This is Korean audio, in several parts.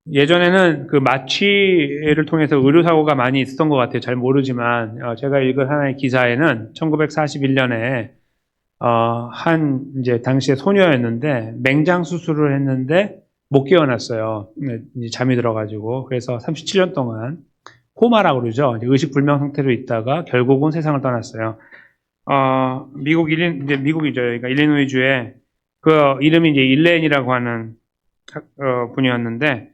예전에는 그 마취를 통해서 의료사고가 많이 있었던 것 같아요. 잘 모르지만, 제가 읽은 하나의 기사에는 1941년에, 이제 당시에 소녀였는데, 맹장 수술을 했는데, 못 깨어났어요. 이제 잠이 들어가지고. 그래서 37년 동안, 코마라고 그러죠. 이제 의식불명 상태로 있다가, 결국은 세상을 떠났어요. 이제 미국이죠. 그러니까 일리노이주에, 그 이름이 이제 일렌이라고 하는 분이었는데,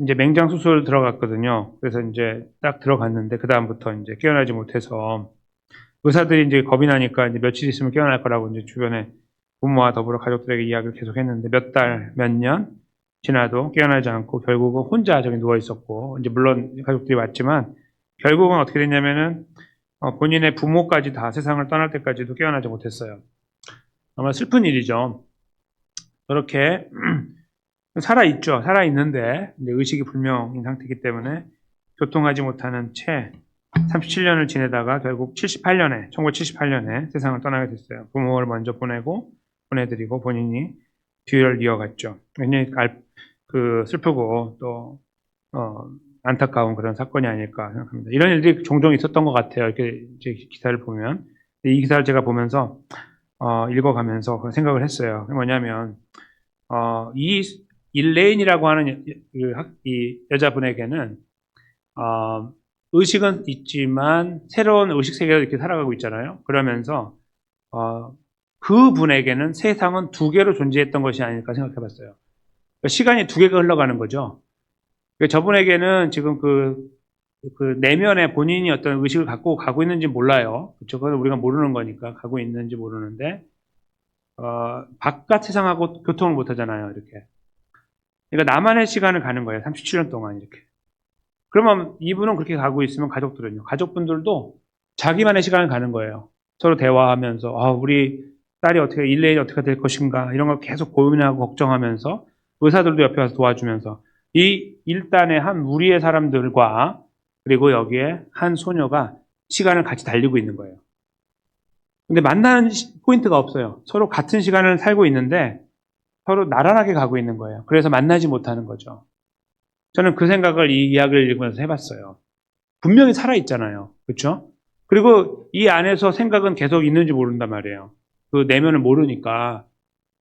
이제 맹장 수술 들어갔거든요. 그래서 이제 딱 들어갔는데, 그다음부터 이제 깨어나지 못해서, 의사들이 이제 겁이 나니까 이제 며칠 있으면 깨어날 거라고 이제 주변에 부모와 더불어 가족들에게 이야기를 계속 했는데, 몇 달, 몇 년 지나도 깨어나지 않고, 결국은 혼자 저기 누워 있었고, 이제 물론 가족들이 왔지만, 결국은 어떻게 됐냐면은, 본인의 부모까지 다 세상을 떠날 때까지도 깨어나지 못했어요. 아마 슬픈 일이죠. 그렇게 살아있죠. 살아있는데 이제 의식이 불명인 상태이기 때문에 교통하지 못하는 채 37년을 지내다가 결국 1978년에 세상을 떠나게 됐어요. 부모를 먼저 보내드리고 본인이 뒤를 이어갔죠. 굉장히 슬프고 또 안타까운 그런 사건이 아닐까 생각합니다. 이런 일들이 종종 있었던 것 같아요. 이렇게 이제 기사를 보면. 이 기사를 제가 보면서 읽어가면서 그런 생각을 했어요. 뭐냐면 이 일레인이라고 하는 이 여자분에게는 의식은 있지만 새로운 의식 세계를 이렇게 살아가고 있잖아요. 그러면서 그 분에게는 세상은 두 개로 존재했던 것이 아닐까 생각해봤어요. 그러니까 시간이 두 개가 흘러가는 거죠. 그러니까 저분에게는 지금 그 내면에 본인이 어떤 의식을 갖고 가고 있는지 몰라요. 그쵸? 그건 우리가 모르는 거니까 가고 있는지 모르는데 바깥 세상하고 교통을 못 하잖아요. 이렇게. 그러니까 나만의 시간을 가는 거예요. 37년 동안 이렇게. 그러면 이분은 그렇게 가고 있으면 가족들은요. 가족분들도 자기만의 시간을 가는 거예요. 서로 대화하면서 우리 딸이 어떻게 일레이 어떻게 될 것인가 이런 걸 계속 고민하고 걱정하면서 의사들도 옆에 와서 도와주면서 이 일단의 한 무리의 사람들과 그리고 여기에 한 소녀가 시간을 같이 달리고 있는 거예요. 근데 만나는 포인트가 없어요. 서로 같은 시간을 살고 있는데 서로 나란하게 가고 있는 거예요. 그래서 만나지 못하는 거죠. 저는 그 생각을 이 이야기를 읽으면서 해봤어요. 분명히 살아있잖아요. 그렇죠? 그리고 이 안에서 생각은 계속 있는지 모른단 말이에요. 그 내면을 모르니까.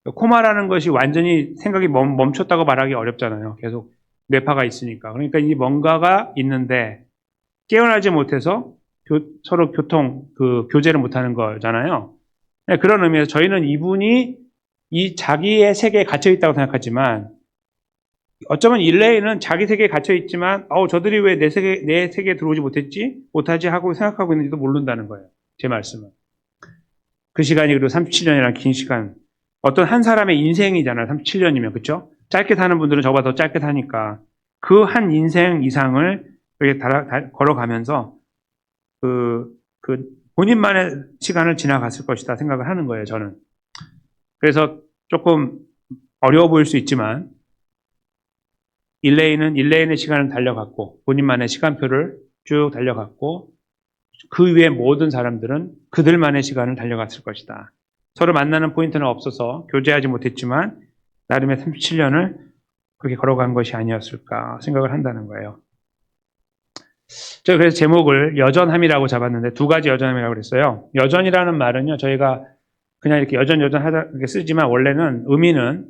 코마라는 것이 완전히 생각이 멈췄다고 말하기 어렵잖아요. 계속 뇌파가 있으니까. 그러니까 이 뭔가가 있는데 깨어나지 못해서 서로 교제를 못하는 거잖아요. 그런 의미에서 저희는 이분이 이 자기의 세계에 갇혀 있다고 생각하지만 어쩌면 일레이는 자기 세계에 갇혀 있지만 저들이 왜 내 세계에 들어오지 못하지 하고 생각하고 있는지도 모른다는 거예요. 제 말씀은. 그 시간이 그리고 37년이라는 긴 시간. 어떤 한 사람의 인생이잖아요. 37년이면. 그렇죠? 짧게 사는 분들은 저보다 더 짧게 사니까 그 한 인생 이상을 이렇게 걸어가면서 본인만의 시간을 지나갔을 것이다 생각을 하는 거예요. 저는. 그래서 조금 어려워 보일 수 있지만 일레인은 일레인의 시간을 달려갔고 본인만의 시간표를 쭉 달려갔고 그 위에 모든 사람들은 그들만의 시간을 달려갔을 것이다. 서로 만나는 포인트는 없어서 교제하지 못했지만 나름의 37년을 그렇게 걸어간 것이 아니었을까 생각을 한다는 거예요. 제가 그래서 제목을 여전함이라고 잡았는데 두 가지 여전함이라고 그랬어요. 여전이라는 말은요, 저희가 그냥 이렇게 여전하다 이렇게 쓰지만 원래는 의미는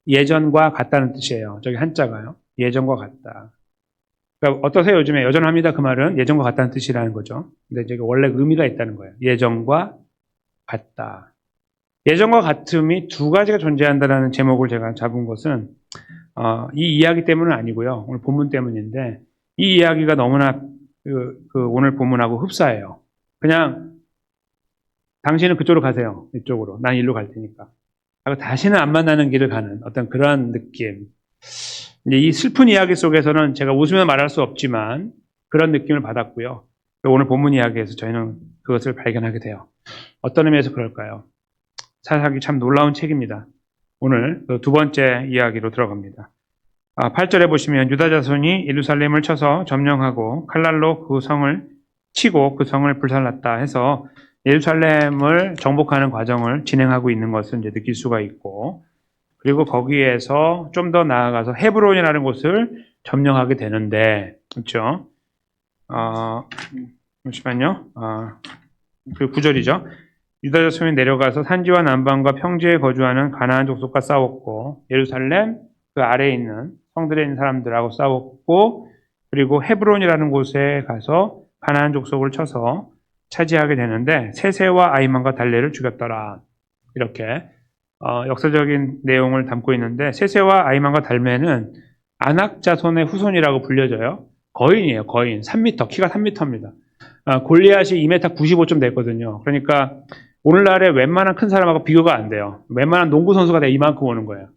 예전과 같다는 뜻이에요. 저기 한자가요. 예전과 같다. 그러니까 어떠세요? 요즘에 여전합니다. 그 말은 예전과 같다는 뜻이라는 거죠. 근데 저기 원래 의미가 있다는 거예요. 예전과 같다. 예전과 같음이 두 가지가 존재한다는 제목을 제가 잡은 것은 이 이야기 때문은 아니고요. 오늘 본문 때문인데 이 이야기가 너무나 오늘 본문하고 흡사해요. 그냥 당신은 그쪽으로 가세요. 이쪽으로. 난 일로 갈 테니까. 다시는 안 만나는 길을 가는 어떤 그런 느낌. 이제 이 슬픈 이야기 속에서는 제가 웃으며 말할 수 없지만 그런 느낌을 받았고요. 오늘 본문 이야기에서 저희는 그것을 발견하게 돼요. 어떤 의미에서 그럴까요? 사사기 참 놀라운 책입니다. 오늘 두 번째 이야기로 들어갑니다. 8절에 보시면 유다 자손이 예루살렘을 쳐서 점령하고 칼날로 그 성을 치고 그 성을 불살랐다 해서 예루살렘을 정복하는 과정을 진행하고 있는 것을 이제 느낄 수가 있고 그리고 거기에서 좀 더 나아가서 헤브론이라는 곳을 점령하게 되는데, 그렇죠? 잠시만요. 그 9절이죠. 유다 자손이 내려가서 산지와 남방과 평지에 거주하는 가나안 족속과 싸웠고, 예루살렘 그 아래에 있는 성들에 있는 사람들하고 싸웠고, 그리고 헤브론이라는 곳에 가서 가나안 족속을 쳐서 차지하게 되는데, 세세와 아이만과 달레를 죽였더라. 이렇게 역사적인 내용을 담고 있는데, 세세와 아이만과 달메는 아낙 자손의 후손이라고 불려져요. 거인이에요, 거인. 3m, 키가 3m입니다. 골리앗이 2m 95좀 됐거든요. 그러니까 오늘날에 웬만한 큰 사람하고 비교가 안 돼요. 웬만한 농구 선수가 다 이만큼 오는 거예요.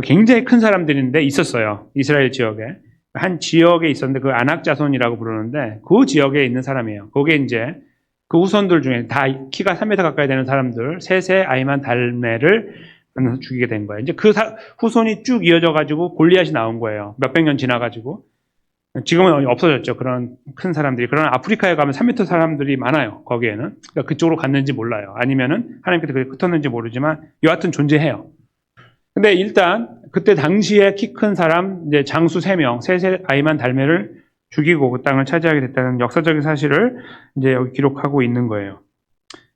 굉장히 큰 사람들인데 있었어요. 이스라엘 지역에. 한 지역에 있었는데 그 아낙 자손이라고 부르는데 그 지역에 있는 사람이에요. 거기에 이제 그 후손들 중에 다 키가 3m 가까이 되는 사람들, 세세, 아이만, 달메를 죽이게 된 거예요. 이제 그 후손이 쭉 이어져 가지고 골리앗이 나온 거예요. 몇백 년 지나 가지고. 지금은 없어졌죠. 그런 큰 사람들이. 그러나 아프리카에 가면 3m 사람들이 많아요. 거기에는. 그러니까 그쪽으로 갔는지 몰라요. 아니면은 하나님께서 그게 흩었는지 모르지만 여하튼 존재해요. 근데 일단 그때 당시에 키 큰 사람 이제 장수 3명, 세세, 아이만, 달메를 죽이고 그 땅을 차지하게 됐다는 역사적인 사실을 이제 여기 기록하고 있는 거예요.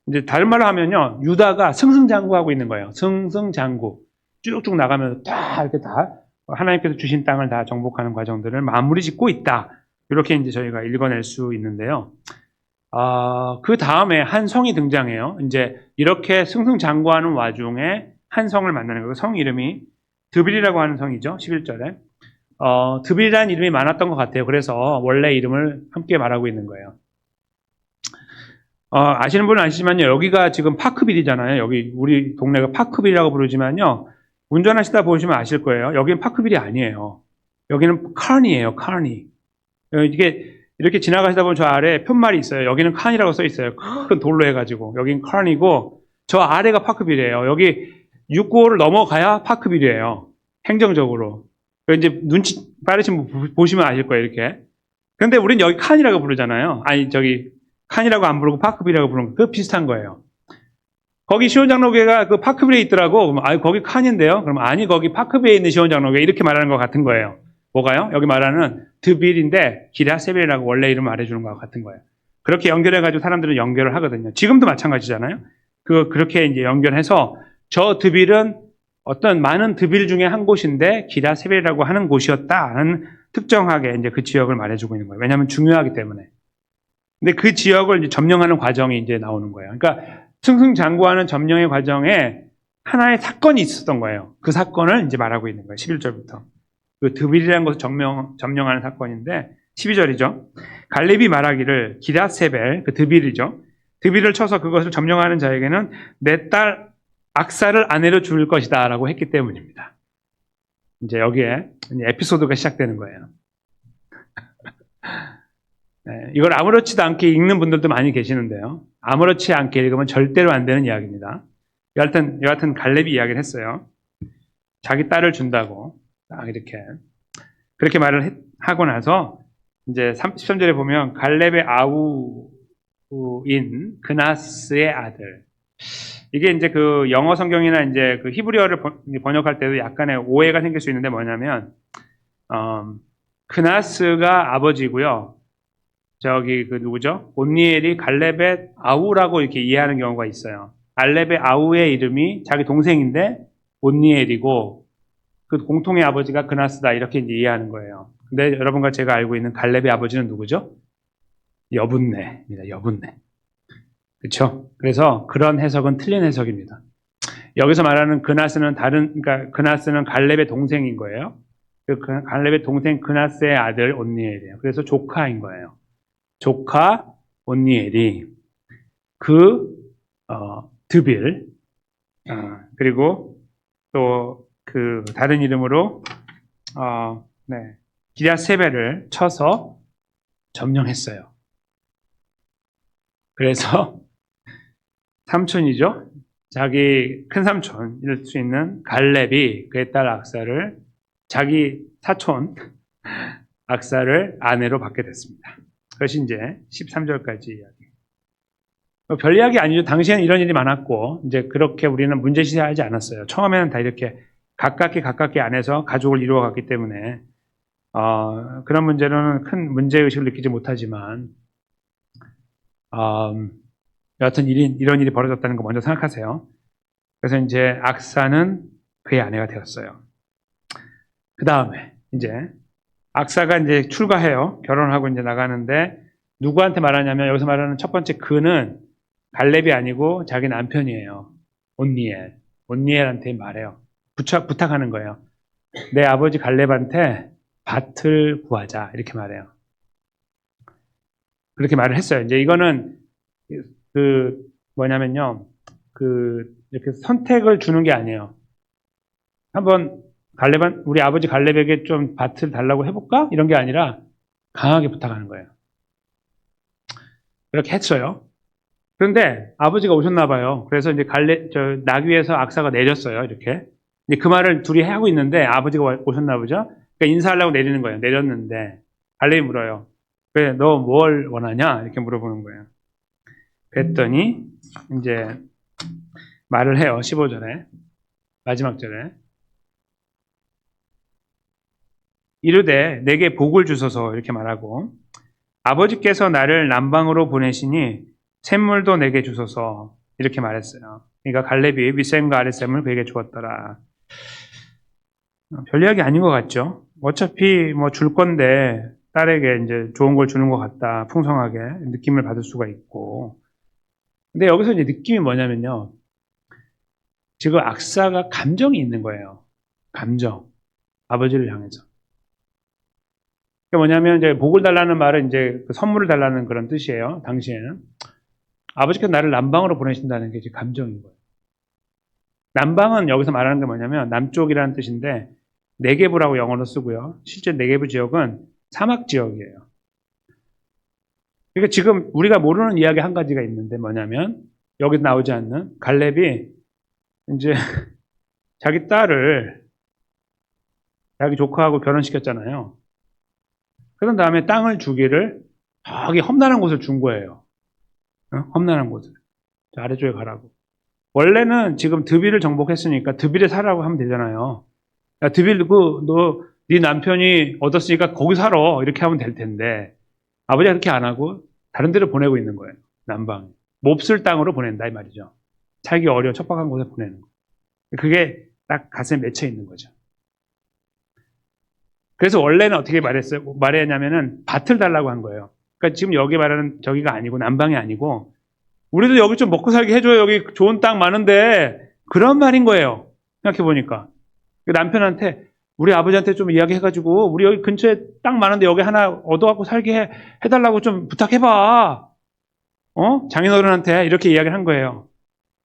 이제 다른 말로 하면요, 유다가 승승장구하고 있는 거예요. 승승장구. 쭉쭉 나가면서 다 이렇게 다 하나님께서 주신 땅을 다 정복하는 과정들을 마무리 짓고 있다. 이렇게 이제 저희가 읽어낼 수 있는데요. 그 다음에 한 성이 등장해요. 이제 이렇게 승승장구하는 와중에 한 성을 만나는 거예요. 성 이름이 드빌이라고 하는 성이죠. 11절에. 드빌이라는 이름이 많았던 것 같아요. 그래서 원래 이름을 함께 말하고 있는 거예요. 아시는 분은 아시지만요. 여기가 지금 파크빌이잖아요. 여기 우리 동네가 파크빌이라고 부르지만요. 운전하시다 보시면 아실 거예요. 여기는 파크빌이 아니에요. 여기는 칸이에요. 칸이. 이게 이렇게 지나가시다 보면 저 아래 편말이 있어요. 여기는 칸이라고 써 있어요. 큰 돌로 해가지고. 여기는 칸이고 저 아래가 파크빌이에요. 여기 695를 넘어가야 파크빌이에요. 행정적으로. 이제 눈치 빠르신 분 보시면 아실 거예요. 이렇게. 근데 우린 여기 칸이라고 부르잖아요. 아니 저기 칸이라고 안 부르고 파크빌이라고 부르는 거. 그 비슷한 거예요. 거기 시온장로교회가 그 파크빌에 있더라고. 그럼 거기 칸인데요. 그럼 아니 거기 파크빌에 있는 시온장로교회 이렇게 말하는 것 같은 거예요. 뭐가요? 여기 말하는 드빌인데 기랴세벨이라고 원래 이름 말해주는 것 같은 거예요. 그렇게 연결해가지고 사람들은 연결을 하거든요. 지금도 마찬가지잖아요. 그렇게 이제 연결해서 저 드빌은 어떤 많은 드빌 중에 한 곳인데 기랴세벨이라고 하는 곳이었다는 특정하게 이제 그 지역을 말해주고 있는 거예요. 왜냐하면 중요하기 때문에. 근데 그 지역을 이제 점령하는 과정이 이제 나오는 거예요. 그러니까 승승장구하는 점령의 과정에 하나의 사건이 있었던 거예요. 그 사건을 이제 말하고 있는 거예요. 11절부터. 그 드빌이라는 것을 점령하는 사건인데 12절이죠. 갈렙이 말하기를 기랴세벨, 그 드빌이죠. 드빌을 쳐서 그것을 점령하는 자에게는 내 딸 악사를 아내로 줄 것이다 라고 했기 때문입니다. 이제 여기에 에피소드가 시작되는 거예요. 네, 이걸 아무렇지도 않게 읽는 분들도 많이 계시는데요. 아무렇지 않게 읽으면 절대로 안 되는 이야기입니다. 여하튼 갈렙이 이야기를 했어요. 자기 딸을 준다고 딱 이렇게 그렇게 말을 하고 나서 이제 13절에 보면 갈렙의 아우인 그나스의 아들. 이게 이제 그 영어 성경이나 이제 그 히브리어를 번역할 때도 약간의 오해가 생길 수 있는데 뭐냐면 그나스가 아버지고요. 저기 그 누구죠? 온니엘이 갈렙의 아우라고 이렇게 이해하는 경우가 있어요. 갈렙의 아우의 이름이 자기 동생인데 온니엘이고 그 공통의 아버지가 그나스다 이렇게 이제 이해하는 거예요. 근데 여러분과 제가 알고 있는 갈렙의 아버지는 누구죠? 여분네입니다. 여분네. 그렇죠? 그래서 그런 해석은 틀린 해석입니다. 여기서 말하는 그나스는 그러니까 그나스는 갈렙의 동생인 거예요. 그 갈렙의 동생 그나스의 아들 온니엘이에요. 그래서 조카인 거예요. 조카 온니엘이 드빌 그리고 또 그 다른 이름으로 기랴세벨을 쳐서 점령했어요. 그래서 삼촌이죠. 자기 큰 삼촌일 수 있는 갈렙이 그의 딸 악사를 자기 사촌 악사를 아내로 받게 됐습니다. 그것이 이제 13절까지 이야기. 별 이야기 아니죠. 당시에는 이런 일이 많았고, 이제 그렇게 우리는 문제시하지 않았어요. 처음에는 다 이렇게 가깝게 안에서 가족을 이루어갔기 때문에 그런 문제로는 큰 문제의식을 느끼지 못하지만 여하튼 이런 일이 벌어졌다는 거 먼저 생각하세요. 그래서 이제 악사는 그의 아내가 되었어요. 그 다음에 이제 악사가 이제 출가해요. 결혼하고 이제 나가는데 누구한테 말하냐면 여기서 말하는 첫 번째 그는 갈렙이 아니고 자기 남편이에요. 온니엘한테 말해요. 부탁하는 거예요. 내 아버지 갈렙한테 밭을 구하자 이렇게 말해요. 그렇게 말을 했어요. 이제 이거는 뭐냐면요, 이렇게 선택을 주는 게 아니에요. 한번 우리 아버지 갈렙에게 좀 밭을 달라고 해볼까? 이런 게 아니라 강하게 부탁하는 거예요. 그렇게 했어요. 그런데 아버지가 오셨나 봐요. 그래서 이제 나귀에서 악사가 내렸어요. 이렇게. 이제 그 말을 둘이 하고 있는데 아버지가 오셨나 보죠. 그러니까 인사하려고 내리는 거예요. 내렸는데 갈렙이 물어요. 그래, 너 뭘 원하냐? 이렇게 물어보는 거예요. 그랬더니 이제 말을 해요. 15절에. 마지막 절에. 이르되 내게 복을 주소서 이렇게 말하고 아버지께서 나를 남방으로 보내시니 샘물도 내게 주소서 이렇게 말했어요. 그러니까 갈렙이 윗샘과 아랫샘을 그에게 주었더라. 별 이야기 아닌 것 같죠? 어차피 뭐 줄 건데 딸에게 이제 좋은 걸 주는 것 같다. 풍성하게 느낌을 받을 수가 있고. 근데 여기서 이제 느낌이 뭐냐면요. 지금 악사가 감정이 있는 거예요. 감정. 아버지를 향해서. 그게 뭐냐면 이제 복을 달라는 말은 이제 선물을 달라는 그런 뜻이에요. 당시에는. 아버지께서 나를 남방으로 보내신다는 게 이제 감정인 거예요. 남방은 여기서 말하는 게 뭐냐면 남쪽이라는 뜻인데 네게브라고 영어로 쓰고요. 실제 네게브 지역은 사막 지역이에요. 그러니까 지금 우리가 모르는 이야기 한 가지가 있는데 뭐냐면 여기 나오지 않는 갈렙이 이제 자기 딸을 자기 조카하고 결혼시켰잖아요. 그런 다음에 땅을 주기를 저기 험난한 곳을 준 거예요. 험난한 곳을. 저 아래쪽에 가라고. 원래는 지금 드빌을 정복했으니까 드빌에 살라고 하면 되잖아요. 야, 드빌, 네 남편이 얻었으니까 거기 살아. 이렇게 하면 될 텐데. 아버지가 그렇게 안 하고 다른 데로 보내고 있는 거예요. 남방. 몹쓸 땅으로 보낸다, 이 말이죠. 살기 어려운 척박한 곳에 보내는 거. 그게 딱 가슴에 맺혀 있는 거죠. 그래서 원래는 어떻게 말했냐면은 밭을 달라고 한 거예요. 그러니까 지금 여기 말하는 저기가 아니고 남방이 아니고 우리도 여기 좀 먹고 살게 해줘요. 여기 좋은 땅 많은데 그런 말인 거예요. 생각해보니까. 남편한테 우리 아버지한테 좀 이야기해가지고 우리 여기 근처에 땅 많은데 여기 하나 얻어갖고 살게 해달라고 좀 부탁해봐. 장인어른한테 이렇게 이야기를 한 거예요.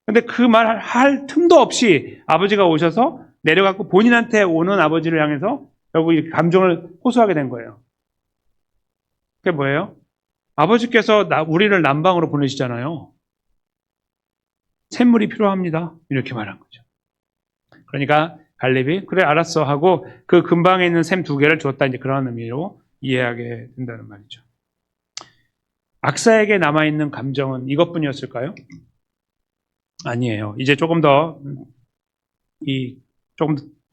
근데 그 말 할 틈도 없이 아버지가 오셔서 내려갖고 본인한테 오는 아버지를 향해서 결국 이 감정을 호소하게 된 거예요. 그게 뭐예요? 아버지께서 우리를 남방으로 보내시잖아요. 샘물이 필요합니다. 이렇게 말한 거죠. 그러니까 갈렙이 그래 알았어 하고 그 근방에 있는 샘 2개를 줬다 이제 그런 의미로 이해하게 된다는 말이죠. 악사에게 남아있는 감정은 이것뿐이었을까요? 아니에요. 이제 조금 더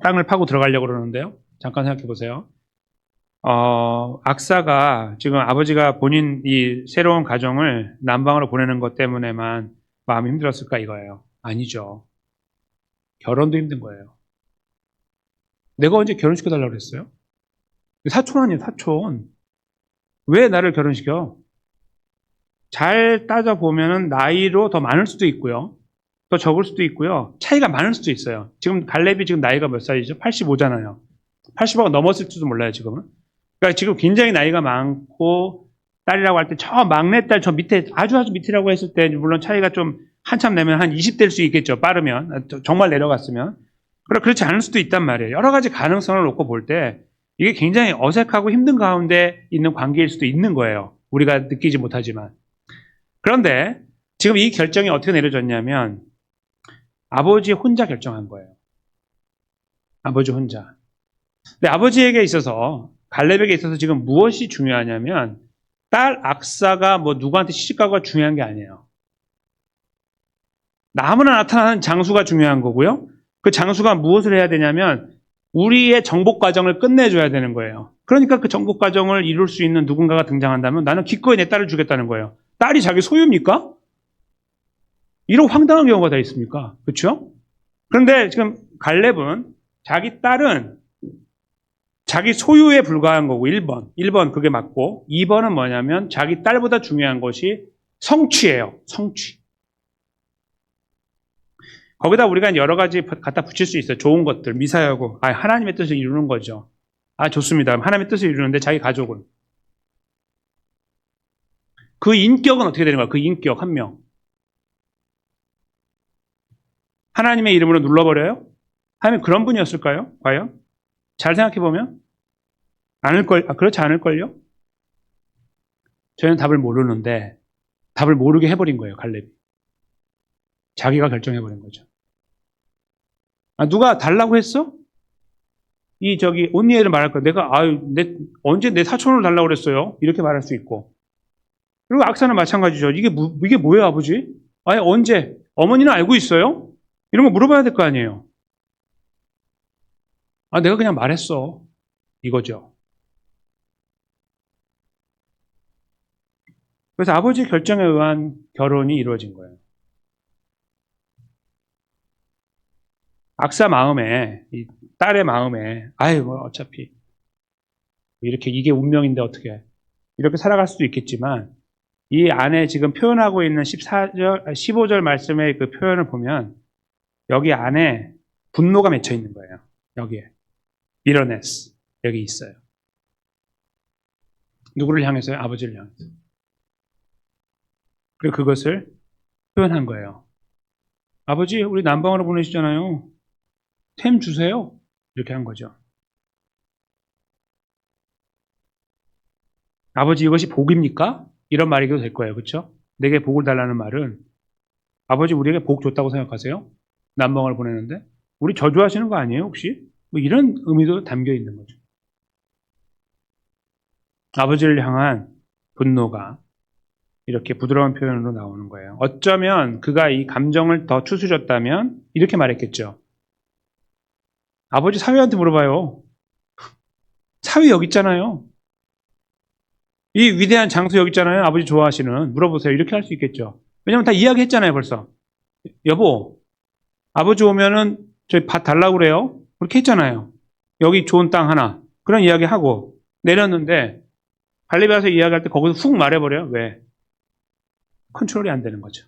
땅을 파고 들어가려고 그러는데요. 잠깐 생각해 보세요. 악사가 지금 아버지가 본인 이 새로운 가정을 남방으로 보내는 것 때문에만 마음이 힘들었을까 이거예요. 아니죠. 결혼도 힘든 거예요. 내가 언제 결혼시켜달라고 그랬어요? 사촌 아니에요, 사촌. 왜 나를 결혼시켜? 잘 따져보면은 나이로 더 많을 수도 있고요. 더 적을 수도 있고요. 차이가 많을 수도 있어요. 지금 갈렙이 지금 나이가 몇 살이죠? 85잖아요. 80하고 넘었을지도 몰라요, 지금은. 그러니까 지금 굉장히 나이가 많고 딸이라고 할 때 저 막내딸 저 밑에 아주 밑이라고 했을 때 물론 차이가 좀 한참 내면 한 20대일 수 있겠죠. 빠르면. 정말 내려갔으면. 그러나 그렇지 않을 수도 있단 말이에요. 여러 가지 가능성을 놓고 볼 때 이게 굉장히 어색하고 힘든 가운데 있는 관계일 수도 있는 거예요. 우리가 느끼지 못하지만. 그런데 지금 이 결정이 어떻게 내려졌냐면 아버지 혼자 결정한 거예요. 아버지 혼자. 근데 아버지에게 있어서 갈렙에게 있어서 지금 무엇이 중요하냐면 딸 악사가 뭐 누구한테 시집가고가 중요한 게 아니에요. 아무나 나타나는 장수가 중요한 거고요. 그 장수가 무엇을 해야 되냐면 우리의 정복 과정을 끝내줘야 되는 거예요. 그러니까 그 정복 과정을 이룰 수 있는 누군가가 등장한다면 나는 기꺼이 내 딸을 주겠다는 거예요. 딸이 자기 소유입니까? 이런 황당한 경우가 다 있습니까? 그렇죠? 그런데 지금 갈렙은 자기 딸은 자기 소유에 불과한 거고 1번 그게 맞고 2번은 뭐냐면 자기 딸보다 중요한 것이 성취예요. 성취. 거기다 우리가 여러 가지 갖다 붙일 수 있어요. 좋은 것들, 미사여고 하나님의 뜻을 이루는 거죠. 좋습니다. 하나님의 뜻을 이루는데 자기 가족은 그 인격은 어떻게 되는 거야? 그 인격 한 명. 하나님의 이름으로 눌러버려요? 하나님 그런 분이었을까요? 과연? 잘 생각해보면 그렇지 않을걸요? 저희는 답을 모르는데 답을 모르게 해버린 거예요. 갈렙이. 자기가 결정해버린 거죠. 누가 달라고 했어? 온니엘을 말할 거야. 내가 언제 내 사촌을 달라고 그랬어요? 이렇게 말할 수 있고. 그리고 악사는 마찬가지죠. 이게 뭐예요, 아버지? 언제? 어머니는 알고 있어요? 이런 거 물어봐야 될 거 아니에요. 내가 그냥 말했어. 이거죠. 그래서 아버지 결정에 의한 결혼이 이루어진 거예요. 악사 마음에, 이 딸의 마음에, 어차피 이렇게 이게 운명인데 어떻게 이렇게 살아갈 수도 있겠지만 이 안에 지금 표현하고 있는 15절 말씀의 그 표현을 보면 여기 안에 분노가 맺혀 있는 거예요. 여기에 bitterness 여기 있어요. 누구를 향해서요? 아버지를 향해서. 그리고 그것을 표현한 거예요. 아버지, 우리 남방으로 보내시잖아요. 템 주세요. 이렇게 한 거죠. 아버지, 이것이 복입니까? 이런 말이도 될 거예요. 그렇죠? 내게 복을 달라는 말은 아버지 우리에게 복 줬다고 생각하세요? 남방을 보내는데 우리 저주하시는 거 아니에요? 혹시? 이런 의미도 담겨 있는 거죠. 아버지를 향한 분노가 이렇게 부드러운 표현으로 나오는 거예요. 어쩌면 그가 이 감정을 더 추스렸다면 이렇게 말했겠죠. 아버지 사위한테 물어봐요. 사위 여기 있잖아요. 이 위대한 장수 여기 있잖아요. 아버지 좋아하시는. 물어보세요. 이렇게 할 수 있겠죠. 왜냐면 다 이야기했잖아요, 벌써. 여보, 아버지 오면은 저희 밭 달라고 그래요. 그렇게 했잖아요. 여기 좋은 땅 하나. 그런 이야기 하고 내렸는데 갈렙이 와서 이야기할 때 거기서 훅 말해버려요. 왜? 컨트롤이 안 되는 거죠.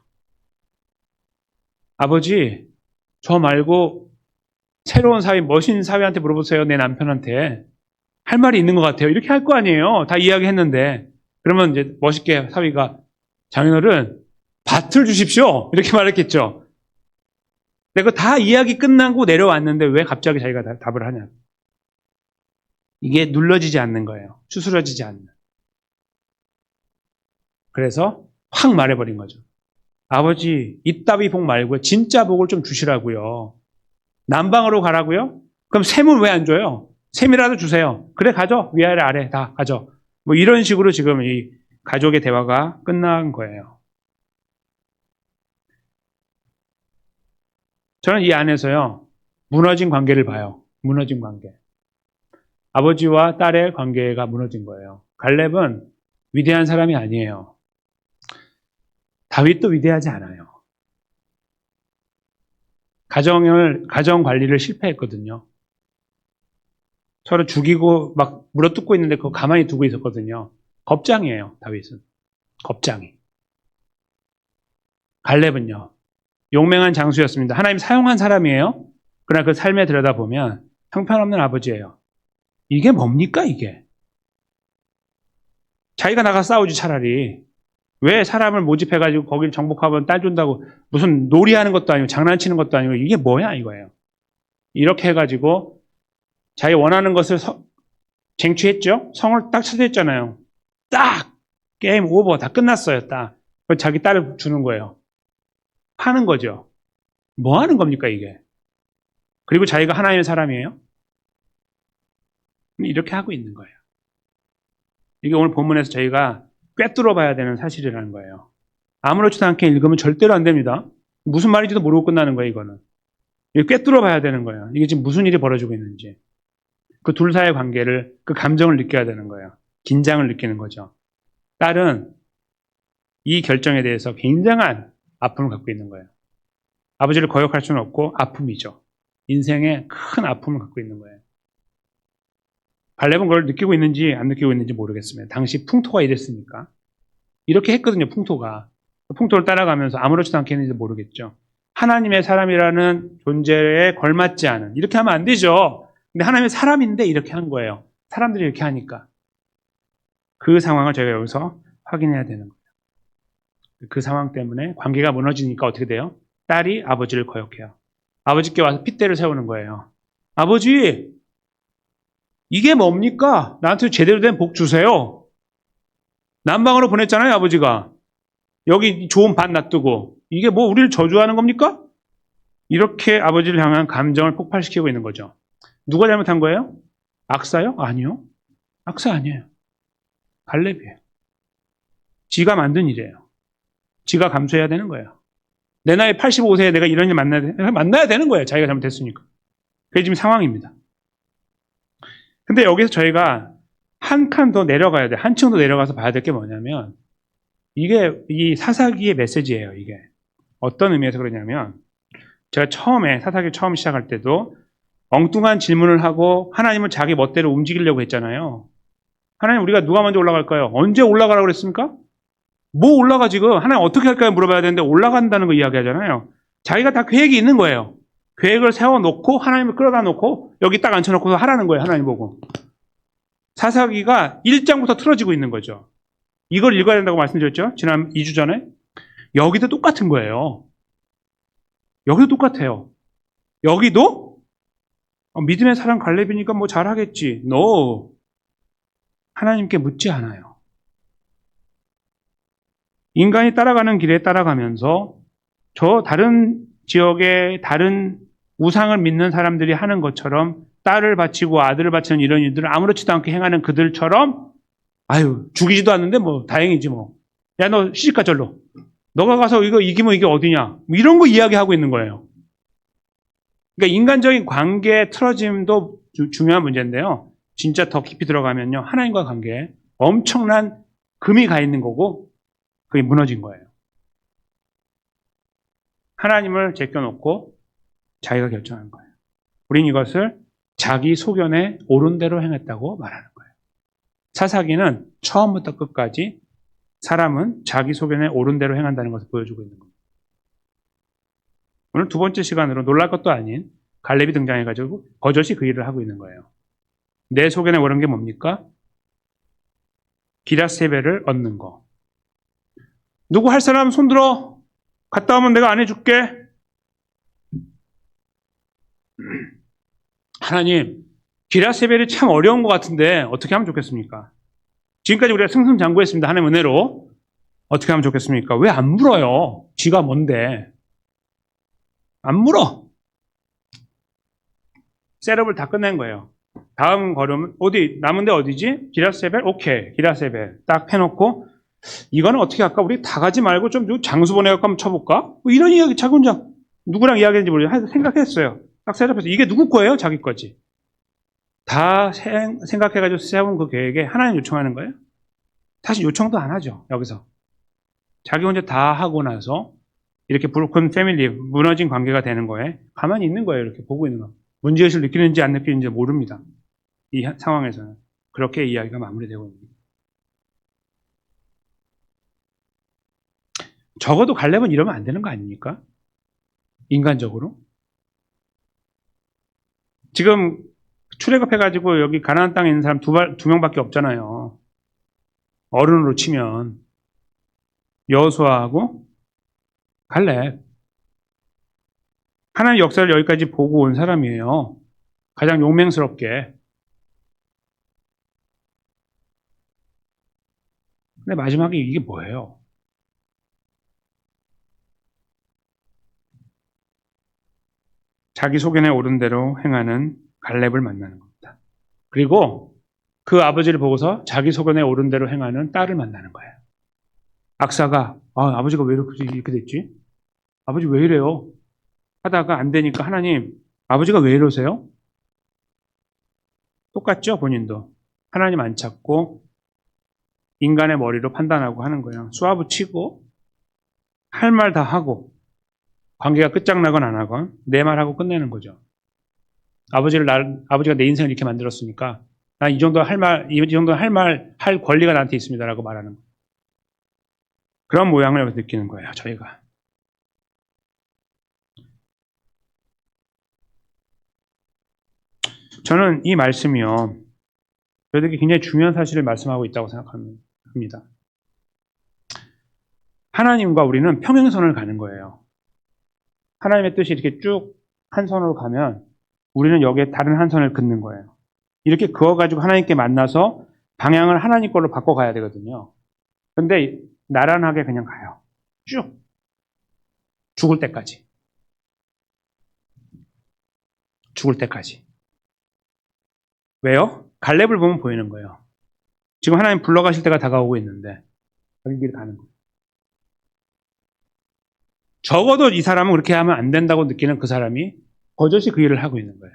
아버지, 저 말고 새로운 사위, 멋있는 사위한테 물어보세요. 내 남편한테. 할 말이 있는 것 같아요. 이렇게 할 거 아니에요. 다 이야기했는데. 그러면 이제 멋있게 사위가 장인어른 밭을 주십시오. 이렇게 말했겠죠. 내가 다 이야기 끝나고 내려왔는데 왜 갑자기 자기가 답을 하냐. 이게 눌러지지 않는 거예요. 추스러지지 않는. 그래서 확 말해버린 거죠. 아버지, 이따위 복 말고요. 진짜 복을 좀 주시라고요. 남방으로 가라고요? 그럼 셈은 왜 안 줘요? 셈이라도 주세요. 그래, 가져. 위아래 아래 다 가져. 이런 식으로 지금 이 가족의 대화가 끝난 거예요. 저는 이 안에서요, 무너진 관계를 봐요. 무너진 관계. 아버지와 딸의 관계가 무너진 거예요. 갈렙은 위대한 사람이 아니에요. 다윗도 위대하지 않아요. 가정 관리를 실패했거든요. 서로 죽이고 막 물어뜯고 있는데 그거 가만히 두고 있었거든요. 겁장이에요, 다윗은. 겁장이. 갈렙은요, 용맹한 장수였습니다. 하나님 사용한 사람이에요. 그러나 그 삶에 들여다보면 형편없는 아버지예요. 이게 뭡니까, 이게? 자기가 나가 싸우지, 차라리. 왜 사람을 모집해가지고 거길 정복하면 딸 준다고 무슨 놀이하는 것도 아니고 장난치는 것도 아니고 이게 뭐야, 이거예요. 이렇게 해가지고 자기 원하는 것을 쟁취했죠? 성을 딱 차지했잖아요. 딱! 게임 오버. 다 끝났어요, 딱. 자기 딸을 주는 거예요. 파는 거죠. 뭐 하는 겁니까, 이게? 그리고 자기가 하나님의 사람이에요? 이렇게 하고 있는 거예요. 이게 오늘 본문에서 저희가 꿰뚫어 봐야 되는 사실이라는 거예요. 아무렇지도 않게 읽으면 절대로 안 됩니다. 무슨 말인지도 모르고 끝나는 거예요, 이거는. 이거 꿰뚫어 봐야 되는 거예요. 이게 지금 무슨 일이 벌어지고 있는지. 그 둘 사이의 관계를, 그 감정을 느껴야 되는 거예요. 긴장을 느끼는 거죠. 딸은 이 결정에 대해서 굉장한 아픔을 갖고 있는 거예요. 아버지를 거역할 수는 없고 아픔이죠. 인생에 큰 아픔을 갖고 있는 거예요. 갈렙은 그걸 느끼고 있는지 안 느끼고 있는지 모르겠습니다. 당시 풍토가 이랬으니까. 이렇게 했거든요, 풍토가. 풍토를 따라가면서 아무렇지도 않게 했는지 모르겠죠. 하나님의 사람이라는 존재에 걸맞지 않은, 이렇게 하면 안 되죠. 근데 하나님의 사람인데 이렇게 한 거예요. 사람들이 이렇게 하니까. 그 상황을 저희가 여기서 확인해야 되는 거예요. 그 상황 때문에 관계가 무너지니까 어떻게 돼요? 딸이 아버지를 거역해요. 아버지께 와서 핏대를 세우는 거예요. 아버지, 이게 뭡니까? 나한테 제대로 된 복 주세요. 남방으로 보냈잖아요, 아버지가. 여기 좋은 밭 놔두고. 이게 뭐 우리를 저주하는 겁니까? 이렇게 아버지를 향한 감정을 폭발시키고 있는 거죠. 누가 잘못한 거예요? 악사요? 아니요. 악사 아니에요. 갈렙이에요. 지가 만든 일이에요. 지가 감수해야 되는 거예요. 내 나이 85세에 내가 이런 일 만나야 되는 거예요. 자기가 잘못했으니까. 그게 지금 상황입니다. 근데 여기서 저희가 한 칸 더 내려가야 돼. 한 층 더 내려가서 봐야 될 게 뭐냐면, 이게 이 사사기의 메시지예요. 이게 어떤 의미에서 그러냐면, 제가 처음에 사사기 처음 시작할 때도 엉뚱한 질문을 하고 하나님을 자기 멋대로 움직이려고 했잖아요. 하나님, 우리가 누가 먼저 올라갈까요? 언제 올라가라고 그랬습니까? 뭐 올라가 지금? 하나님 어떻게 할까요? 물어봐야 되는데 올라간다는 거 이야기하잖아요. 자기가 다 계획이 있는 거예요. 계획을 세워놓고 하나님을 끌어다 놓고 여기 딱 앉혀놓고서 하라는 거예요. 하나님 보고. 사사기가 1장부터 틀어지고 있는 거죠. 이걸 읽어야 된다고 말씀드렸죠? 지난 2주 전에. 여기도 똑같은 거예요. 여기도 똑같아요. 여기도 믿음의 사람 갈렙이니까 뭐 잘하겠지. No. 하나님께 묻지 않아요. 인간이 따라가는 길에 따라가면서 저 다른 지역의 다른 우상을 믿는 사람들이 하는 것처럼 딸을 바치고 아들을 바치는 이런 일들을 아무렇지도 않게 행하는 그들처럼, 아유, 죽이지도 않는데 뭐 다행이지 뭐. 야, 너 시집가 절로. 너가 가서 이거 이기면 이게 어디냐. 뭐 이런 거 이야기하고 있는 거예요. 그러니까 인간적인 관계의 틀어짐도 중요한 문제인데요. 진짜 더 깊이 들어가면요. 하나님과 관계에 엄청난 금이 가 있는 거고 그게 무너진 거예요. 하나님을 제껴놓고 자기가 결정한 거예요. 우린 이것을 자기 소견에 옳은 대로 행했다고 말하는 거예요. 사사기는 처음부터 끝까지 사람은 자기 소견에 옳은 대로 행한다는 것을 보여주고 있는 겁니다. 오늘 두 번째 시간으로 놀랄 것도 아닌 갈렙이 등장해가지고 버젓이 그 일을 하고 있는 거예요. 내 소견에 옳은 게 뭡니까? 기라세벨을 얻는 거. 누구 할 사람 손들어. 갔다 오면 내가 안 해줄게. 하나님, 기라세벨이 참 어려운 것 같은데 어떻게 하면 좋겠습니까? 지금까지 우리가 승승장구했습니다. 하나님 은혜로. 어떻게 하면 좋겠습니까? 왜 안 물어요? 지가 뭔데? 안 물어. 셋업을 다 끝낸 거예요. 다음 걸음 어디 남은 데 어디지? 기라세벨? 오케이. 기라세벨 딱 해놓고 이거는 어떻게 할까? 우리 다 가지 말고 좀 장수 보내갖고 한번 쳐볼까? 뭐 이런 이야기 자기 혼자 누구랑 이야기했는지 모르겠어요. 생각했어요. 딱 셋업해서 이게 누구 거예요? 자기 거지. 다 생각해가지고 세운 그 계획에 하나님 요청하는 거예요? 사실 요청도 안 하죠. 여기서. 자기 혼자 다 하고 나서 이렇게 브로큰 패밀리, 무너진 관계가 되는 거에 가만히 있는 거예요. 이렇게 보고 있는 거. 문제의식을 느끼는지 안 느끼는지 모릅니다. 이 상황에서는. 그렇게 이야기가 마무리되고 있습니다. 적어도 갈렙은 이러면 안 되는 거 아닙니까? 인간적으로. 지금 출애굽해가지고 여기 가나안 땅에 있는 사람 두 명밖에 없잖아요. 어른으로 치면 여호수아하고 갈렙. 하나님 역사를 여기까지 보고 온 사람이에요. 가장 용맹스럽게. 근데 마지막에 이게 뭐예요? 자기 소견에 옳은 대로 행하는 갈렙을 만나는 겁니다. 그리고 그 아버지를 보고서 자기 소견에 옳은 대로 행하는 딸을 만나는 거예요. 악사가 아버지가 왜 이렇게 됐지? 아버지 왜 이래요? 하다가 안 되니까 하나님, 아버지가 왜 이러세요? 똑같죠, 본인도. 하나님 안 찾고 인간의 머리로 판단하고 하는 거예요. 쏘아붙이고 할 말 다 하고 관계가 끝장나건 안 하건 내 말하고 끝내는 거죠. 아버지가 내 인생을 이렇게 만들었으니까 나 이 정도 이 정도 할 권리가 나한테 있습니다라고 말하는 거예요. 그런 모양을 여기서 느끼는 거예요, 저희가. 저는 이 말씀이요, 저에게 굉장히 중요한 사실을 말씀하고 있다고 생각합니다. 하나님과 우리는 평행선을 가는 거예요. 하나님의 뜻이 이렇게 쭉 한 선으로 가면 우리는 여기에 다른 한 선을 긋는 거예요. 이렇게 그어가지고 하나님께 만나서 방향을 하나님 걸로 바꿔가야 되거든요. 근데 나란하게 그냥 가요. 쭉. 죽을 때까지. 죽을 때까지. 왜요? 갈렙을 보면 보이는 거예요. 지금 하나님 불러가실 때가 다가오고 있는데 여기 길 가는 거예요. 적어도 이 사람은 그렇게 하면 안 된다고 느끼는 그 사람이 버젓이 그 일을 하고 있는 거예요.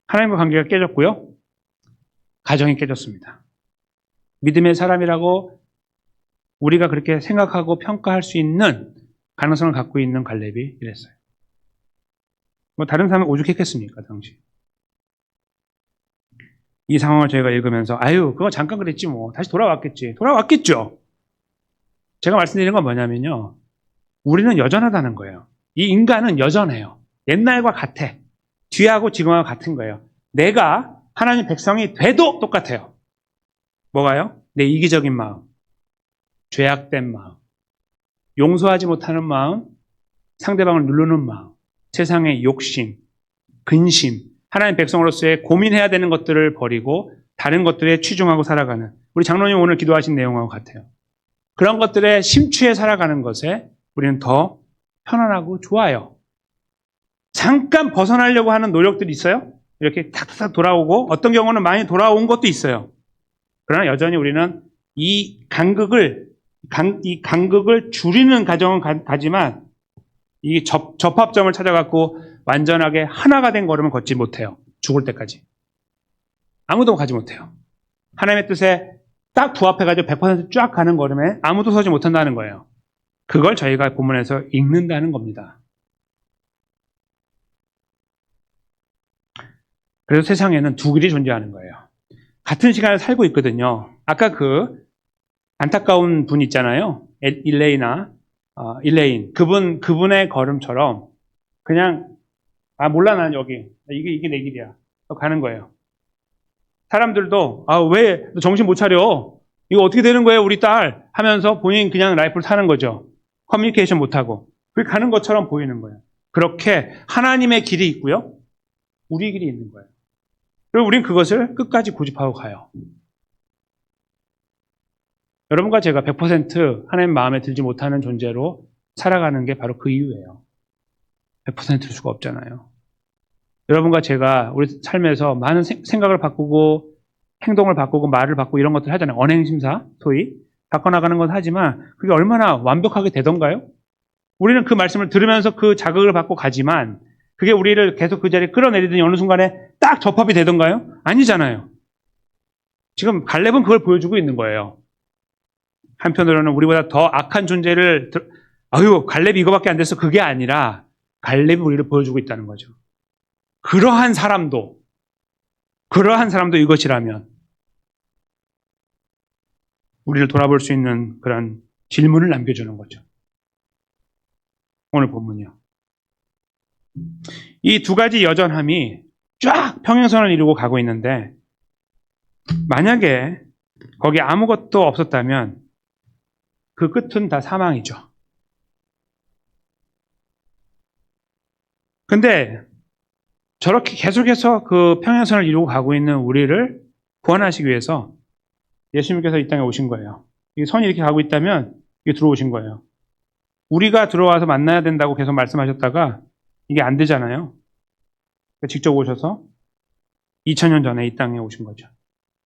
하나님과 관계가 깨졌고요. 가정이 깨졌습니다. 믿음의 사람이라고 우리가 그렇게 생각하고 평가할 수 있는 가능성을 갖고 있는 갈렙이 이랬어요. 뭐 다른 사람은 오죽했겠습니까, 당시. 이 상황을 저희가 읽으면서 아유, 그거 잠깐 그랬지 뭐. 다시 돌아왔겠지. 돌아왔겠죠. 제가 말씀드리는 건 뭐냐면요. 우리는 여전하다는 거예요. 이 인간은 여전해요. 옛날과 같아. 뒤하고 지금하고 같은 거예요. 내가 하나님 백성이 돼도 똑같아요. 뭐가요? 내 이기적인 마음, 죄악된 마음, 용서하지 못하는 마음, 상대방을 누르는 마음, 세상의 욕심, 근심, 하나님 백성으로서의 고민해야 되는 것들을 버리고 다른 것들에 치중하고 살아가는, 우리 장로님 오늘 기도하신 내용하고 같아요. 그런 것들에 심취해 살아가는 것에 우리는 더 편안하고 좋아요. 잠깐 벗어나려고 하는 노력들이 있어요. 이렇게 탁탁 돌아오고 어떤 경우는 많이 돌아온 것도 있어요. 그러나 여전히 우리는 이 간극을 줄이는 과정은 가지만 이 접합점을 찾아갖고 완전하게 하나가 된 걸음을 걷지 못해요. 죽을 때까지. 아무도 가지 못해요. 하나님의 뜻에 딱 부합해가지고 100%쫙 가는 걸음에 아무도 서지 못한다는 거예요. 그걸 저희가 본문에서 읽는다는 겁니다. 그래서 세상에는 두 길이 존재하는 거예요. 같은 시간을 살고 있거든요. 아까 그 안타까운 분 있잖아요. 일레인. 그분의 걸음처럼 그냥 몰라 난 여기. 이게 내 길이야. 가는 거예요. 사람들도 왜 정신 못 차려? 이거 어떻게 되는 거예요, 우리 딸? 하면서 본인 그냥 라이프를 사는 거죠. 커뮤니케이션 못하고. 그렇게 가는 것처럼 보이는 거예요. 그렇게 하나님의 길이 있고요. 우리 길이 있는 거예요. 그리고 우린 그것을 끝까지 고집하고 가요. 여러분과 제가 100% 하나님 마음에 들지 못하는 존재로 살아가는 게 바로 그 이유예요. 100%일 수가 없잖아요. 여러분과 제가 우리 삶에서 많은 생각을 바꾸고 행동을 바꾸고 말을 바꾸고 이런 것들 하잖아요. 언행심사, 소위. 바꿔나가는 건 하지만 그게 얼마나 완벽하게 되던가요? 우리는 그 말씀을 들으면서 그 자극을 받고 가지만 그게 우리를 계속 그 자리에 끌어내리더니 어느 순간에 딱 접합이 되던가요? 아니잖아요. 지금 갈렙은 그걸 보여주고 있는 거예요. 한편으로는 우리보다 더 악한 존재를 갈렙이 이거밖에 안 돼서 그게 아니라 갈렙이 우리를 보여주고 있다는 거죠. 그러한 사람도 이것이라면 우리를 돌아볼 수 있는 그런 질문을 남겨주는 거죠. 오늘 본문이요. 이 두 가지 여전함이 쫙 평행선을 이루고 가고 있는데 만약에 거기 아무것도 없었다면 그 끝은 다 사망이죠. 근데 저렇게 계속해서 그 평행선을 이루고 가고 있는 우리를 구원하시기 위해서 예수님께서 이 땅에 오신 거예요. 이 선이 이렇게 가고 있다면 이게 들어오신 거예요. 우리가 들어와서 만나야 된다고 계속 말씀하셨다가 이게 안 되잖아요. 직접 오셔서 2000년 전에 이 땅에 오신 거죠.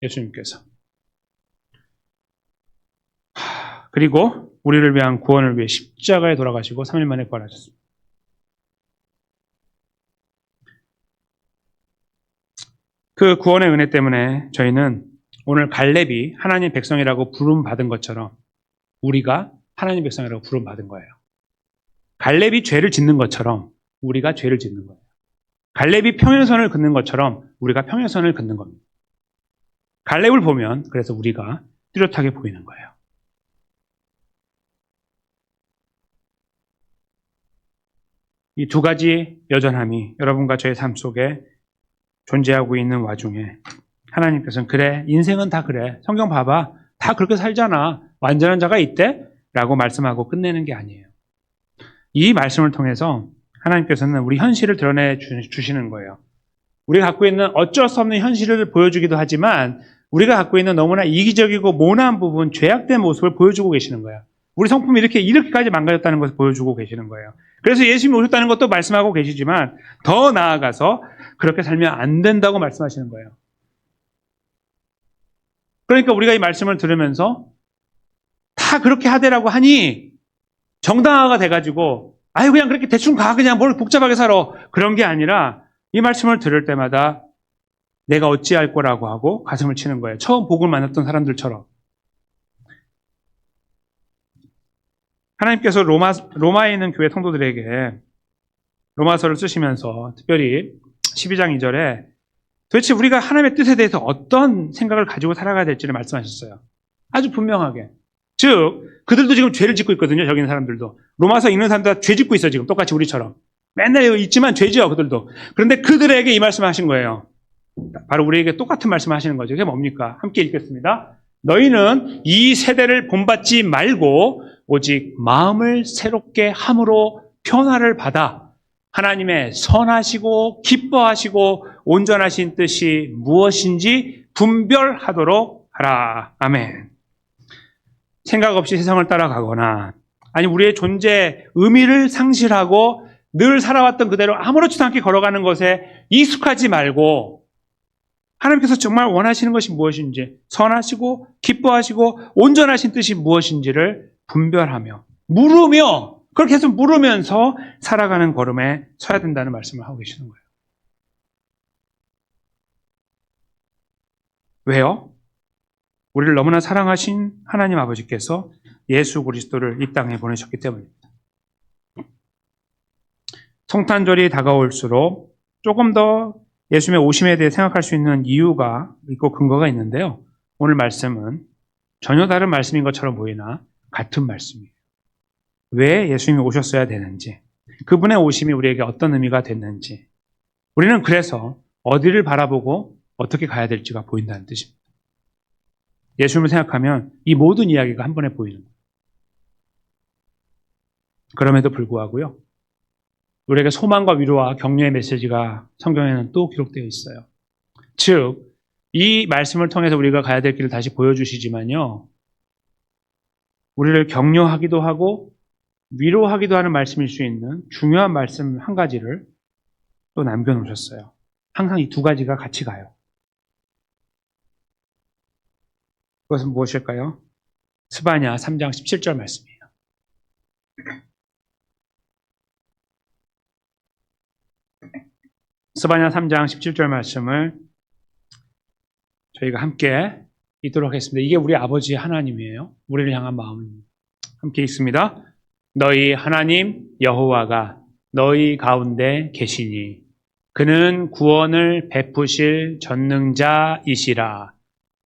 예수님께서. 그리고 우리를 위한 구원을 위해 십자가에 돌아가시고 3일 만에 부활하셨습니다. 그 구원의 은혜 때문에 저희는 오늘 갈렙이 하나님 백성이라고 부름받은 것처럼 우리가 하나님 백성이라고 부름받은 거예요. 갈렙이 죄를 짓는 것처럼 우리가 죄를 짓는 거예요. 갈렙이 평행선을 긋는 것처럼 우리가 평행선을 긋는 겁니다. 갈렙을 보면 그래서 우리가 뚜렷하게 보이는 거예요. 이 두 가지 여전함이 여러분과 저의 삶 속에 존재하고 있는 와중에 하나님께서는 그래, 인생은 다 그래. 성경 봐봐. 다 그렇게 살잖아. 완전한 자가 있대? 라고 말씀하고 끝내는 게 아니에요. 이 말씀을 통해서 하나님께서는 우리 현실을 드러내 주시는 거예요. 우리가 갖고 있는 어쩔 수 없는 현실을 보여주기도 하지만 우리가 갖고 있는 너무나 이기적이고 모난 부분, 죄악된 모습을 보여주고 계시는 거예요. 우리 성품이 이렇게까지 망가졌다는 것을 보여주고 계시는 거예요. 그래서 예수님이 오셨다는 것도 말씀하고 계시지만 더 나아가서 그렇게 살면 안 된다고 말씀하시는 거예요. 그러니까 우리가 이 말씀을 들으면서 다 그렇게 하되라고 하니 정당화가 돼가지고 아유 그냥 그렇게 대충 가 그냥 뭘 복잡하게 살아 그런 게 아니라 이 말씀을 들을 때마다 내가 어찌할 거라고 하고 가슴을 치는 거예요. 처음 복을 만났던 사람들처럼. 하나님께서 로마에 있는 교회 성도들에게 로마서를 쓰시면서 특별히 12장 2절에 도대체 우리가 하나님의 뜻에 대해서 어떤 생각을 가지고 살아가야 될지를 말씀하셨어요. 아주 분명하게. 즉 그들도 지금 죄를 짓고 있거든요. 저기 있는 사람들도. 로마서 읽는 사람들 다 죄 짓고 있어요. 지금 똑같이 우리처럼. 맨날 있지만 죄지요. 그들도. 그런데 그들에게 이 말씀을 하신 거예요. 바로 우리에게 똑같은 말씀을 하시는 거죠. 그게 뭡니까? 함께 읽겠습니다. 너희는 이 세대를 본받지 말고 오직 마음을 새롭게 함으로 변화를 받아 하나님의 선하시고 기뻐하시고 온전하신 뜻이 무엇인지 분별하도록 하라. 아멘. 생각 없이 세상을 따라가거나 아니 우리의 존재의 의미를 상실하고 늘 살아왔던 그대로 아무렇지도 않게 걸어가는 것에 익숙하지 말고 하나님께서 정말 원하시는 것이 무엇인지 선하시고 기뻐하시고 온전하신 뜻이 무엇인지를 분별하며 물으며 그렇게 해서 물으면서 살아가는 걸음에 서야 된다는 말씀을 하고 계시는 거예요. 왜요? 우리를 너무나 사랑하신 하나님 아버지께서 예수 그리스도를 이 땅에 보내셨기 때문입니다. 성탄절이 다가올수록 조금 더 예수님의 오심에 대해 생각할 수 있는 이유가 있고 근거가 있는데요. 오늘 말씀은 전혀 다른 말씀인 것처럼 보이나 같은 말씀이에요. 왜 예수님이 오셨어야 되는지, 그분의 오심이 우리에게 어떤 의미가 됐는지, 우리는 그래서 어디를 바라보고 어떻게 가야 될지가 보인다는 뜻입니다. 예수님을 생각하면 이 모든 이야기가 한 번에 보이는 거예요. 그럼에도 불구하고요. 우리에게 소망과 위로와 격려의 메시지가 성경에는 또 기록되어 있어요. 즉, 이 말씀을 통해서 우리가 가야 될 길을 다시 보여주시지만요. 우리를 격려하기도 하고 위로하기도 하는 말씀일 수 있는 중요한 말씀 한 가지를 또 남겨놓으셨어요. 항상 이 두 가지가 같이 가요. 그것은 무엇일까요? 스바냐 3장 17절 말씀이에요. 스바냐 3장 17절 말씀을 저희가 함께 읽도록 하겠습니다. 이게 우리 아버지 하나님이에요. 우리를 향한 마음입니다. 함께 읽습니다. 너희 하나님 여호와가 너희 가운데 계시니 그는 구원을 베푸실 전능자이시라.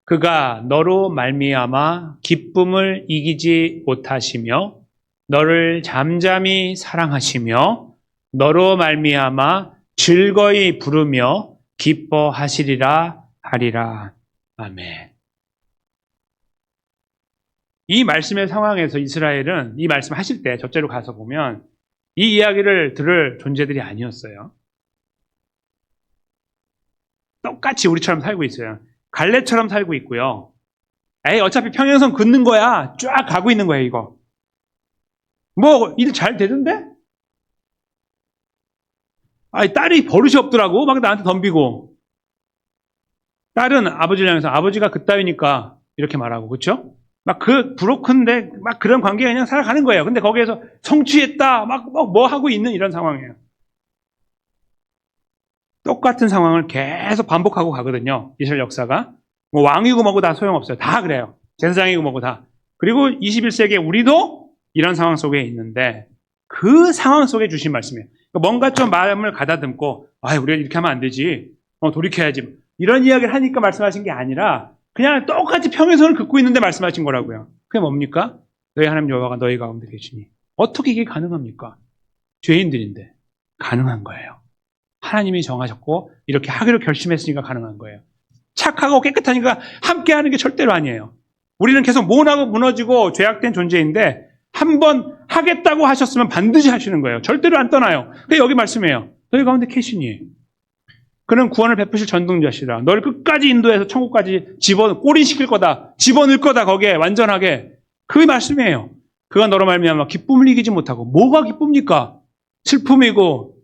그가 너로 말미암아 기쁨을 이기지 못하시며 너를 잠잠히 사랑하시며 너로 말미암아 즐거이 부르며 기뻐하시리라 하리라. 아멘. 이 말씀의 상황에서 이스라엘은 이 말씀 하실 때 저째로 가서 보면 이 이야기를 들을 존재들이 아니었어요. 똑같이 우리처럼 살고 있어요. 갈렙처럼 살고 있고요. 에이 어차피 평행선 긋는 거야. 쫙 가고 있는 거예요 이거. 뭐 일 잘 되던데? 아니 딸이 버릇이 없더라고. 막 나한테 덤비고. 딸은 아버지를 향해서 아버지가 그따위니까 이렇게 말하고 그렇죠? 막 브로큰데 막 그런 관계가 그냥 살아가는 거예요. 근데 거기에서 성취했다. 막 뭐 하고 있는 이런 상황이에요. 똑같은 상황을 계속 반복하고 가거든요. 이스라엘 역사가. 뭐 왕이고 뭐고 다 소용없어요. 다 그래요. 제사장이고 뭐고 다. 그리고 21세기에 우리도 이런 상황 속에 있는데 그 상황 속에 주신 말씀이에요. 뭔가 좀 마음을 가다듬고 우리가 이렇게 하면 안 되지. 돌이켜야지. 이런 이야기를 하니까 말씀하신 게 아니라 그냥 똑같이 평행선을 긋고 있는데 말씀하신 거라고요. 그게 뭡니까? 너희 하나님 여호와가 너희 가운데 계시니. 어떻게 이게 가능합니까? 죄인들인데 가능한 거예요. 하나님이 정하셨고 이렇게 하기로 결심했으니까 가능한 거예요. 착하고 깨끗하니까 함께하는 게 절대로 아니에요. 우리는 계속 모나고 무너지고 죄악된 존재인데 한번 하겠다고 하셨으면 반드시 하시는 거예요. 절대로 안 떠나요. 그게 여기 말씀이에요. 너희 가운데 계시니 그는 구원을 베푸실 전능자시라. 너를 끝까지 인도해서 천국까지 꼬린시킬 거다. 집어넣을 거다. 거기에 완전하게. 그게 말씀이에요. 그가 너로 말미암아 기쁨을 이기지 못하고. 뭐가 기쁩니까? 슬픔이고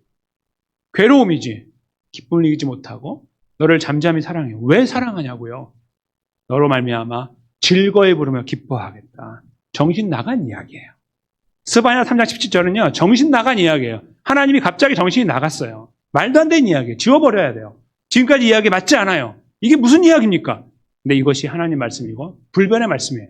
괴로움이지. 기쁨을 이기지 못하고 너를 잠잠히 사랑해요. 왜 사랑하냐고요? 너로 말미암아 즐거이 부르며 기뻐하겠다. 정신 나간 이야기예요. 스바냐 3장 17절은요. 정신 나간 이야기예요. 하나님이 갑자기 정신이 나갔어요. 말도 안 되는 이야기예요. 지워버려야 돼요. 지금까지 이야기 맞지 않아요. 이게 무슨 이야기입니까? 근데 이것이 하나님 말씀이고 불변의 말씀이에요.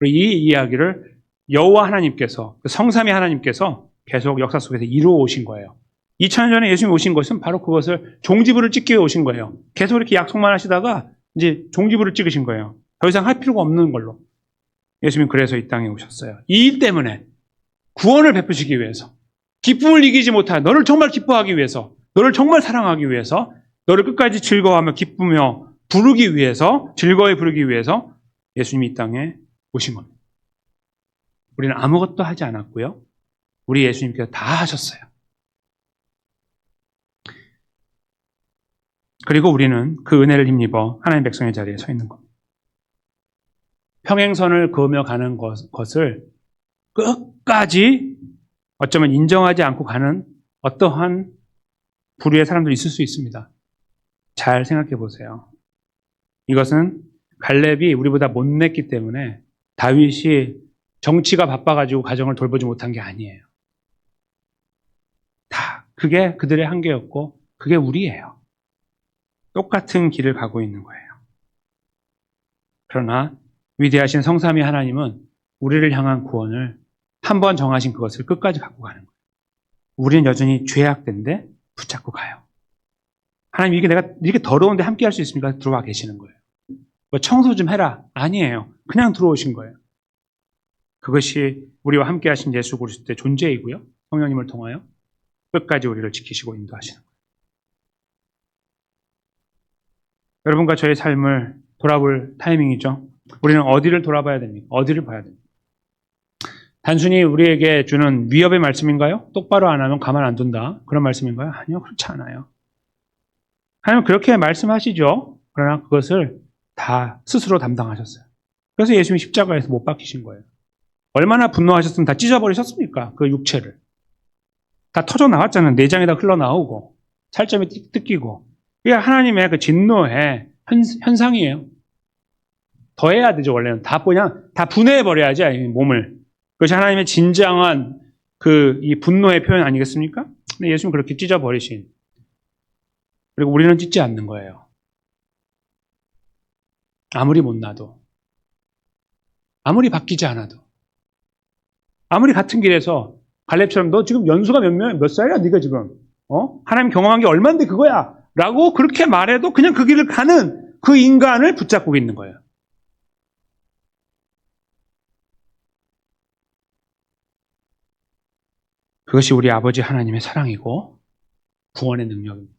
그리고 이 이야기를 여호와 하나님께서 성삼위 하나님께서 계속 역사 속에서 이루어 오신 거예요. 2000년 전에 예수님이 오신 것은 바로 그것을 종지부를 찍기 위해 오신 거예요. 계속 이렇게 약속만 하시다가 이제 종지부를 찍으신 거예요. 더 이상 할 필요가 없는 걸로. 예수님은 그래서 이 땅에 오셨어요. 이 일 때문에 구원을 베푸시기 위해서 기쁨을 이기지 못한 너를 정말 기뻐하기 위해서 너를 정말 사랑하기 위해서 너를 끝까지 즐거워하며 기쁘며 부르기 위해서 즐거이 부르기 위해서 예수님이 이 땅에 오신 겁니다. 우리는 아무것도 하지 않았고요. 우리 예수님께서 다 하셨어요. 그리고 우리는 그 은혜를 힘입어 하나님 백성의 자리에 서 있는 겁니다. 평행선을 그으며 가는 것을 끝까지 어쩌면 인정하지 않고 가는 어떠한 부류의 사람들이 있을 수 있습니다. 잘 생각해 보세요. 이것은 갈렙이 우리보다 못 냈기 때문에 다윗이 정치가 바빠가지고 가정을 돌보지 못한 게 아니에요. 다 그게 그들의 한계였고 그게 우리예요. 똑같은 길을 가고 있는 거예요. 그러나 위대하신 성삼위 하나님은 우리를 향한 구원을 한 번 정하신 그것을 끝까지 갖고 가는 거예요. 우리는 여전히 죄악된데 붙잡고 가요. 하나님 이게 내가 이렇게 더러운데 함께 할 수 있습니까? 들어와 계시는 거예요. 뭐 청소 좀 해라. 아니에요. 그냥 들어오신 거예요. 그것이 우리와 함께 하신 예수 그리스도의 존재이고요. 성령님을 통하여 끝까지 우리를 지키시고 인도하시는 거예요. 여러분과 저의 삶을 돌아볼 타이밍이죠. 우리는 어디를 돌아봐야 됩니까? 어디를 봐야 됩니까? 단순히 우리에게 주는 위협의 말씀인가요? 똑바로 안 하면 가만 안 둔다. 그런 말씀인가요? 아니요. 그렇지 않아요. 하나님 그렇게 말씀하시죠. 그러나 그것을 다 스스로 담당하셨어요. 그래서 예수님이 십자가에서 못 박히신 거예요. 얼마나 분노하셨으면 다 찢어버리셨습니까? 그 육체를. 다 터져 나왔잖아요. 내장이 다 흘러나오고 살점이 뜯기고. 이게 하나님의 그 진노의 현상이에요. 더 해야 되죠, 원래는. 그냥 다 분해해버려야지, 몸을. 그것이 하나님의 진정한 이 분노의 표현 아니겠습니까? 근데 예수님은 그렇게 찢어버리신. 그리고 우리는 찢지 않는 거예요. 아무리 못나도. 아무리 바뀌지 않아도. 아무리 같은 길에서 갈렙처럼 너 지금 연수가 몇 살이야, 네가 지금? 하나님 경험한 게 얼만데 그거야? 라고 그렇게 말해도 그냥 그 길을 가는 그 인간을 붙잡고 있는 거예요. 그것이 우리 아버지 하나님의 사랑이고 구원의 능력입니다.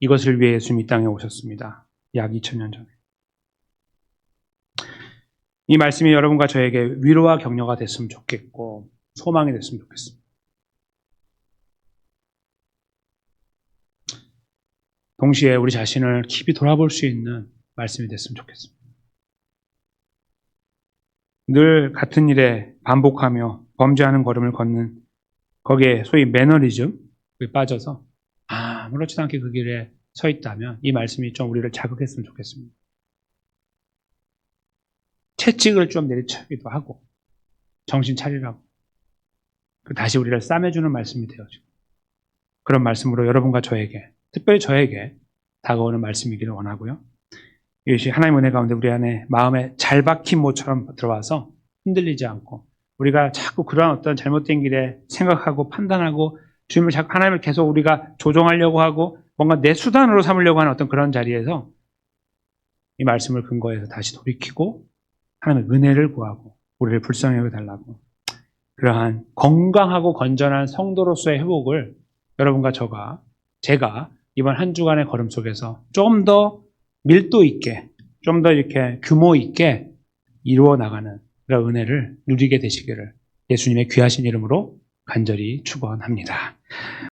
이것을 위해 예수님이 이 땅에 오셨습니다. 약 2000년 전에. 이 말씀이 여러분과 저에게 위로와 격려가 됐으면 좋겠고 소망이 됐으면 좋겠습니다. 동시에 우리 자신을 깊이 돌아볼 수 있는 말씀이 됐으면 좋겠습니다. 늘 같은 일에 반복하며 범죄하는 걸음을 걷는 거기에 소위 매너리즘에 빠져서 아무렇지도 않게 그 길에 서 있다면 이 말씀이 좀 우리를 자극했으면 좋겠습니다. 채찍을 좀 내리치기도 하고 정신 차리라고 다시 우리를 싸매주는 말씀이 되어지고 그런 말씀으로 여러분과 저에게, 특별히 저에게 다가오는 말씀이기를 원하고요. 이것이 하나님의 은혜 가운데 우리 안에 마음에 잘 박힌 모처럼 들어와서 흔들리지 않고 우리가 자꾸 그러한 어떤 잘못된 길에 생각하고 판단하고 주님을 자꾸 하나님을 계속 우리가 조종하려고 하고 뭔가 내 수단으로 삼으려고 하는 어떤 그런 자리에서 이 말씀을 근거해서 다시 돌이키고 하나님의 은혜를 구하고 우리를 불쌍히 여겨달라고, 그러한 건강하고 건전한 성도로서의 회복을 여러분과 제가 이번 한 주간의 걸음 속에서 좀 더 밀도 있게, 좀 더 이렇게 규모 있게 이루어 나가는 그런 은혜를 누리게 되시기를 예수님의 귀하신 이름으로 간절히 축원합니다.